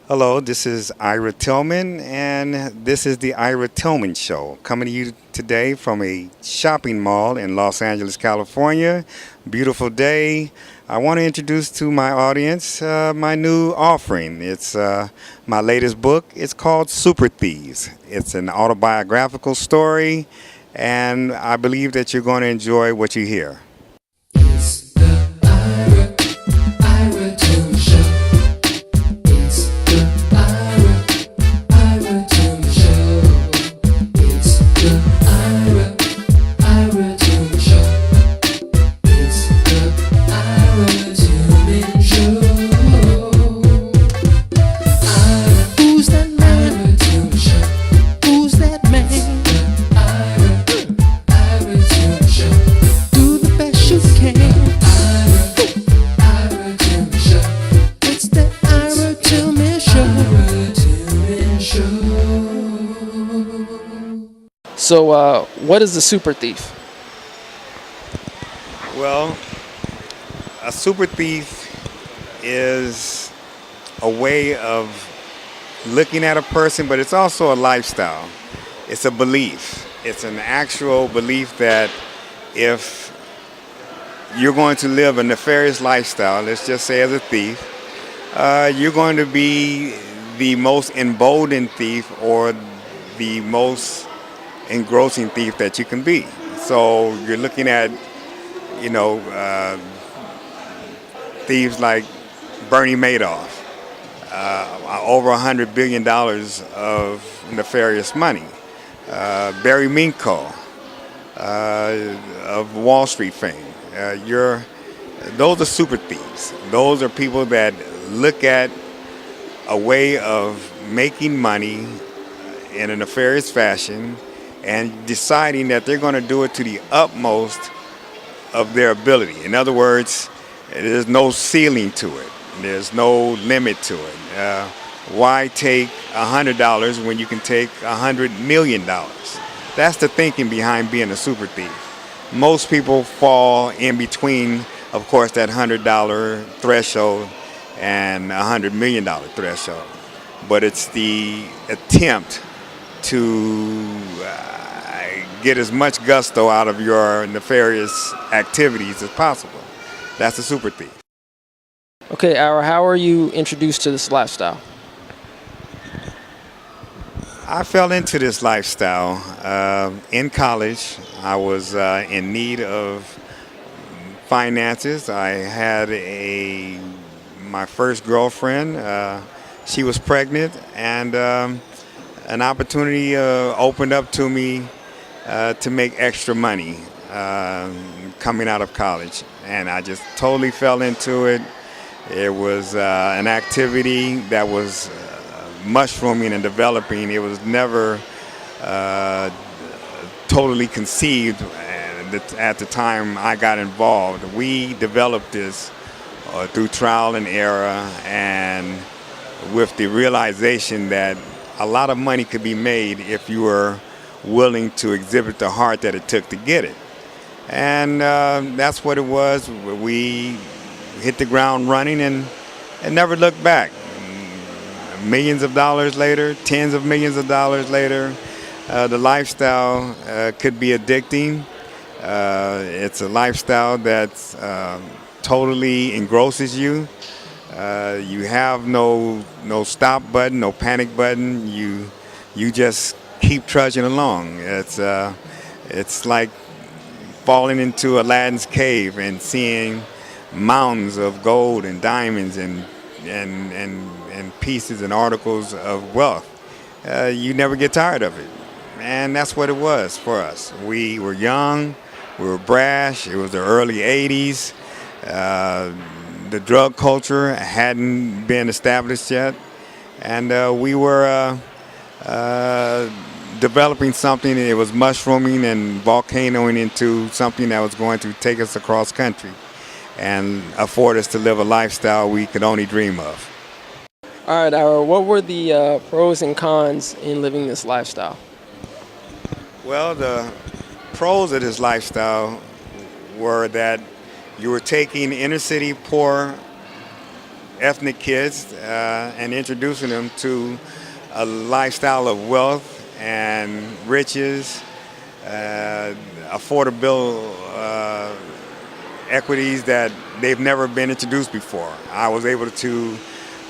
Hello, this is Ira Tillman, and this is the Ira Tillman Show, coming to you today from a shopping mall in Los Angeles, California. Beautiful day. I want to introduce to my audience my new offering. It's my latest book. It's called Super Thieves. It's an autobiographical story, and I believe that you're going to enjoy what you hear. It's the Ira Tillman Show. It's the Ira Tillman Show. It's the Ira Tillman Show. It's the Ira Tillman Show. Who's that man? Ira Tillman Show. Who's that man? Ira Tillman Show. Do the best you can. Ira Tillman Show. It's the Ira Tillman Show. Ira Tillman Show. So, what is a super thief? Well, a super thief is a way of looking at a person, but it's also a lifestyle. It's a belief. It's an actual belief that if you're going to live a nefarious lifestyle, let's just say as a thief, you're going to be the most emboldened thief or the most engrossing thief that you can be. So you're looking at, thieves like Bernie Madoff, over $100 billion of nefarious money. Barry Minko, of Wall Street fame. Those are super thieves. Those are people that look at a way of making money in a nefarious fashion and deciding that they're going to do it to the utmost of their ability. In other words, there's no ceiling to it. There's no limit to it. Why take $100 when you can take $100 million? That's the thinking behind being a super thief. Most people fall in between, of course, that $100 threshold and $100 million threshold. But it's the attempt to get as much gusto out of your nefarious activities as possible. That's a super thief. Okay, Ira, how are you introduced to this lifestyle? I fell into this lifestyle in college. I was in need of finances. I had my first girlfriend. She was pregnant, and an opportunity opened up to me to make extra money coming out of college, and I just totally fell into it. It was an activity that was mushrooming and developing. It was never totally conceived at the time I got involved. We developed this through trial and error, and with the realization that a lot of money could be made if you were willing to exhibit the heart that it took to get it. And that's what it was. We hit the ground running and never looked back. Millions of dollars later, tens of millions of dollars later, the lifestyle could be addicting. It's a lifestyle that totally engrosses you. You have no stop button, no panic button. You just keep trudging along. It's like falling into Aladdin's cave and seeing mountains of gold and diamonds and pieces and articles of wealth. You never get tired of it. And that's what it was for us. We were young, we were brash, it was the early 80s. The drug culture hadn't been established yet. And we were developing something, and it was mushrooming and volcanoing into something that was going to take us across country and afford us to live a lifestyle we could only dream of. All right, Ira, what were the pros and cons in living this lifestyle? Well, the pros of this lifestyle were that you were taking inner city poor ethnic kids and introducing them to a lifestyle of wealth and riches, affordable equities that they've never been introduced before. I was able to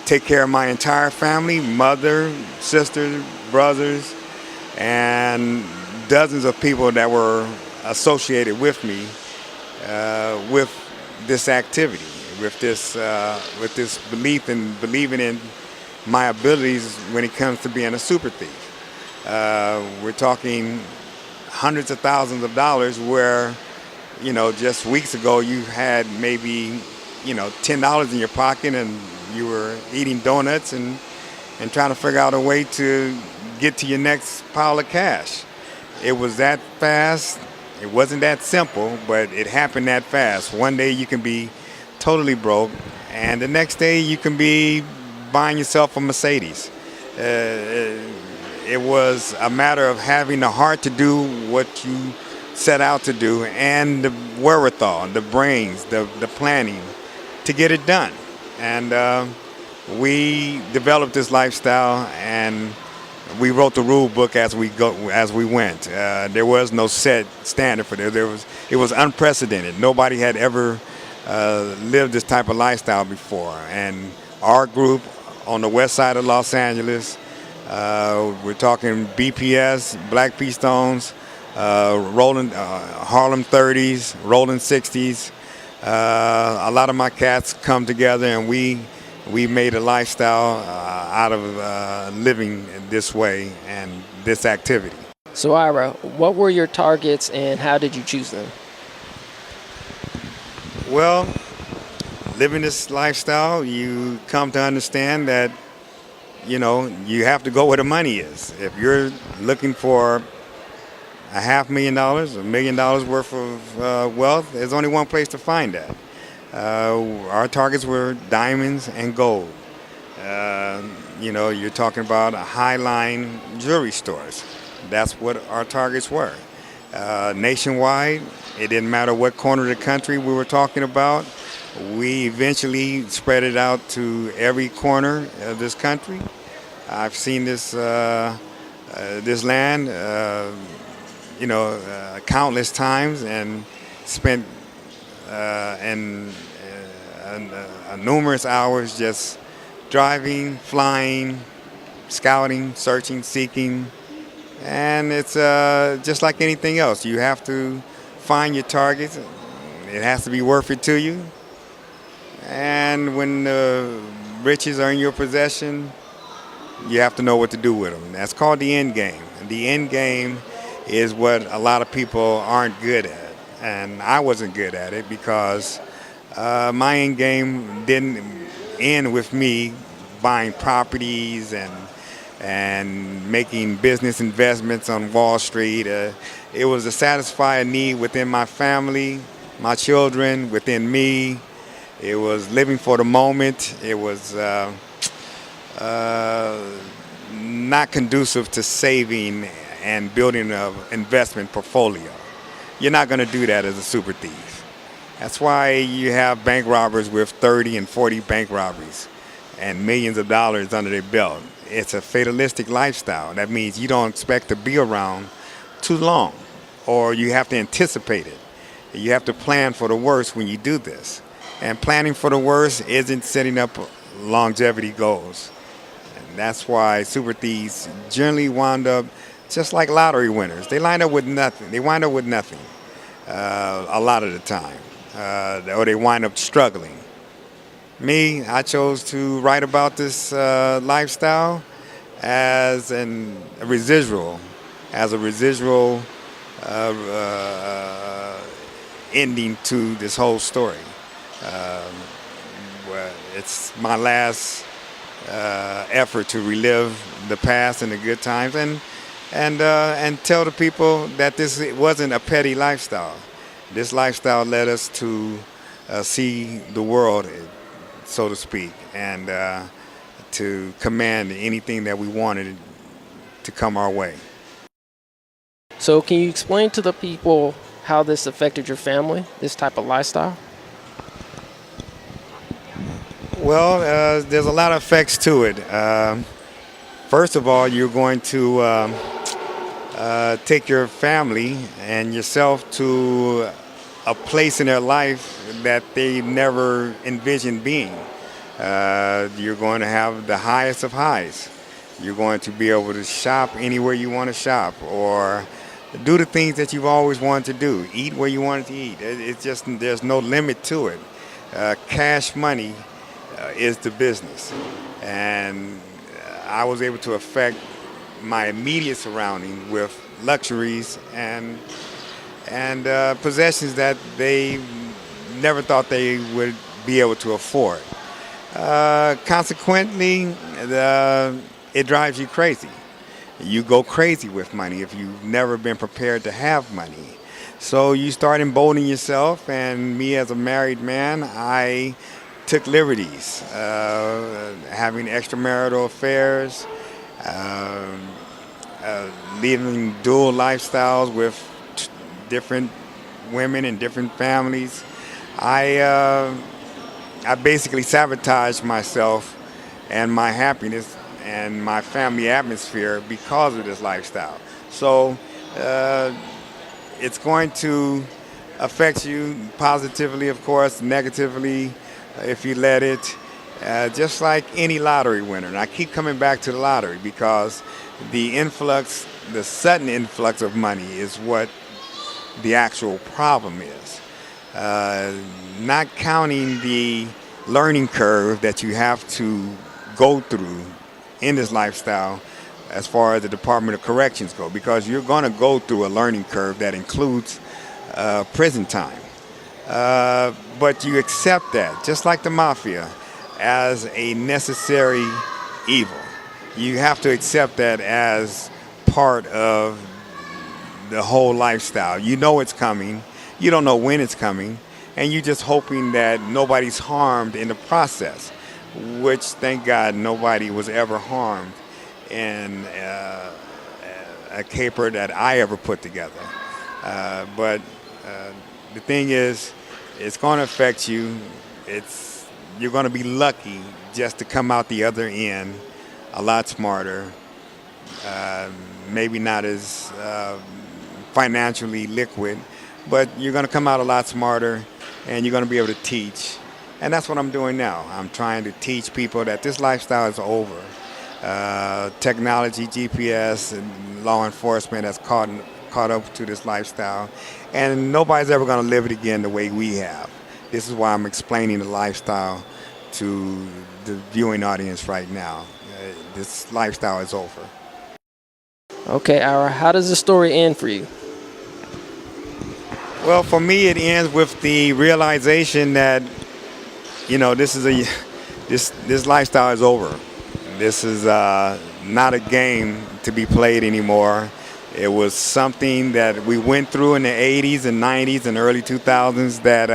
take care of my entire family, mother, sisters, brothers, and dozens of people that were associated with me with this activity, with this belief in believing in my abilities when it comes to being a super thief. We're talking hundreds of thousands of dollars where, just weeks ago you had maybe, $10 in your pocket and you were eating donuts and trying to figure out a way to get to your next pile of cash. It was that fast. It wasn't that simple, but it happened that fast. One day you can be totally broke, and the next day you can be buying yourself a Mercedes. It was a matter of having the heart to do what you set out to do and the wherewithal, the brains, the planning to get it done. And we developed this lifestyle, and we wrote the rule book as we went. There was no set standard for this. It was unprecedented. Nobody had ever lived this type of lifestyle before. And our group on the west side of Los Angeles, we're talking BPS, Black P Stones, Rolling Harlem 30s, Rolling 60s. A lot of my cats come together, and we made a lifestyle out of living this way and this activity. So Ira, what were your targets and how did you choose them? Well, living this lifestyle, you come to understand that, you have to go where the money is. If you're looking for $500,000, $1 million worth of wealth, there's only one place to find that. Our targets were diamonds and gold. You're talking about high-line jewelry stores. That's what our targets were. Nationwide, it didn't matter what corner of the country we were talking about. We eventually spread it out to every corner of this country. I've seen this land, countless times, and spent numerous hours just driving, flying, scouting, searching, seeking. And it's just like anything else. You have to find your targets. It has to be worth it to you. And when the riches are in your possession, you have to know what to do with them. That's called the end game. And the end game is what a lot of people aren't good at. And I wasn't good at it because my end game didn't end with me buying properties and making business investments on Wall Street. It was to satisfy a need within my family, my children, within me. It was living for the moment. It was not conducive to saving and building an investment portfolio. You're not going to do that as a super thief. That's why you have bank robbers with 30 and 40 bank robberies and millions of dollars under their belt. It's a fatalistic lifestyle. That means you don't expect to be around too long, or you have to anticipate it. You have to plan for the worst when you do this. And planning for the worst isn't setting up longevity goals. And that's why super thieves generally wind up just like lottery winners. They wind up with nothing. A lot of the time. Or they wind up struggling. Me, I chose to write about this lifestyle as a residual ending to this whole story. It's my last effort to relive the past and the good times, and tell the people that this wasn't a petty lifestyle. This lifestyle led us to see the world, so to speak, and to command anything that we wanted to come our way. So can you explain to the people how this affected your family, this type of lifestyle? Well, there's a lot of effects to it. First of all, you're going to take your family and yourself to a place in their life that they never envisioned being. You're going to have the highest of highs. You're going to be able to shop anywhere you want to shop, or do the things that you've always wanted to do. Eat where you wanted to eat. It's just there's no limit to it. Cash money is the business, and I was able to affect my immediate surroundings with luxuries and possessions that they never thought they would be able to afford. Consequently, it drives you crazy. You go crazy with money if you've never been prepared to have money. So you start emboldening yourself, and me as a married man, I took liberties, having extramarital affairs, living dual lifestyles with different women and different families. I basically sabotaged myself and my happiness and my family atmosphere because of this lifestyle. So it's going to affect you positively, of course, negatively if you let it, just like any lottery winner. And I keep coming back to the lottery because the influx, the sudden influx of money is what the actual problem is. Not counting the learning curve that you have to go through in this lifestyle as far as the Department of Corrections go, because you're going to go through a learning curve that includes prison time. But you accept that, just like the mafia, as a necessary evil. You have to accept that as part of the whole lifestyle. You know it's coming. You don't know when it's coming. And you're just hoping that nobody's harmed in the process, which, thank God, nobody was ever harmed in a caper that I ever put together. But the thing is, it's going to affect you. You're going to be lucky just to come out the other end a lot smarter, maybe not as financially liquid, but you're going to come out a lot smarter, and you're going to be able to teach. And that's what I'm doing now. I'm trying to teach people that this lifestyle is over. Technology, GPS, and law enforcement has caught up to this lifestyle, and nobody's ever going to live it again the way we have. This is why I'm explaining the lifestyle to the viewing audience right now. This lifestyle is over. Okay, Ira, how does the story end for you? Well, for me, it ends with the realization that, this lifestyle is over. This is not a game to be played anymore. It was something that we went through in the 80s and 90s and early 2000s that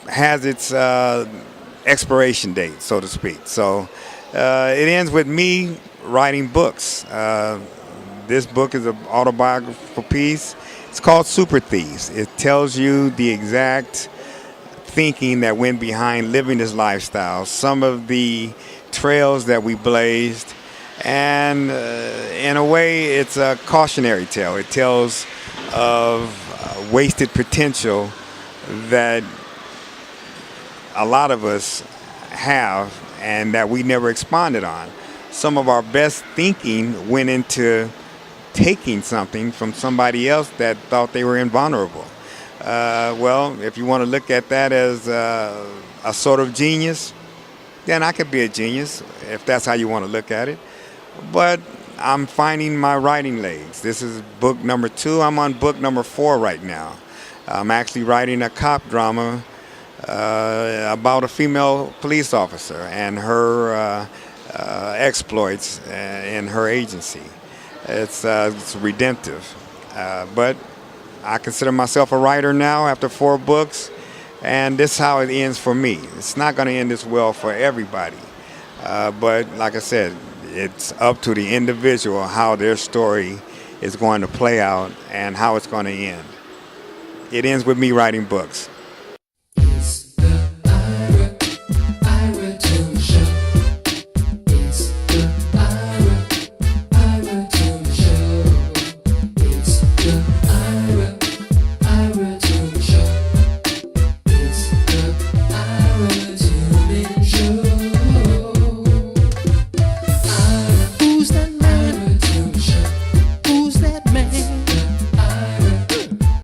has its expiration date, so to speak. So it ends with me writing books. This book is an autobiographical piece. It's called Super Thieves. It tells you the exact thinking that went behind living this lifestyle, some of the trails that we blazed, and in a way, it's a cautionary tale. It tells of wasted potential that a lot of us have and that we never expanded on. Some of our best thinking went into taking something from somebody else that thought they were invulnerable. Well, if you want to look at that as a sort of genius, then I could be a genius if that's how you want to look at it. But I'm finding my writing legs. This is book number 2. I'm on book number 4 right now. I'm actually writing a cop drama about a female police officer and her exploits in her agency. It's redemptive. But I consider myself a writer now after 4 books, and this is how it ends for me. It's not going to end this well for everybody. But like I said, it's up to the individual how their story is going to play out and how it's going to end. It ends with me writing books.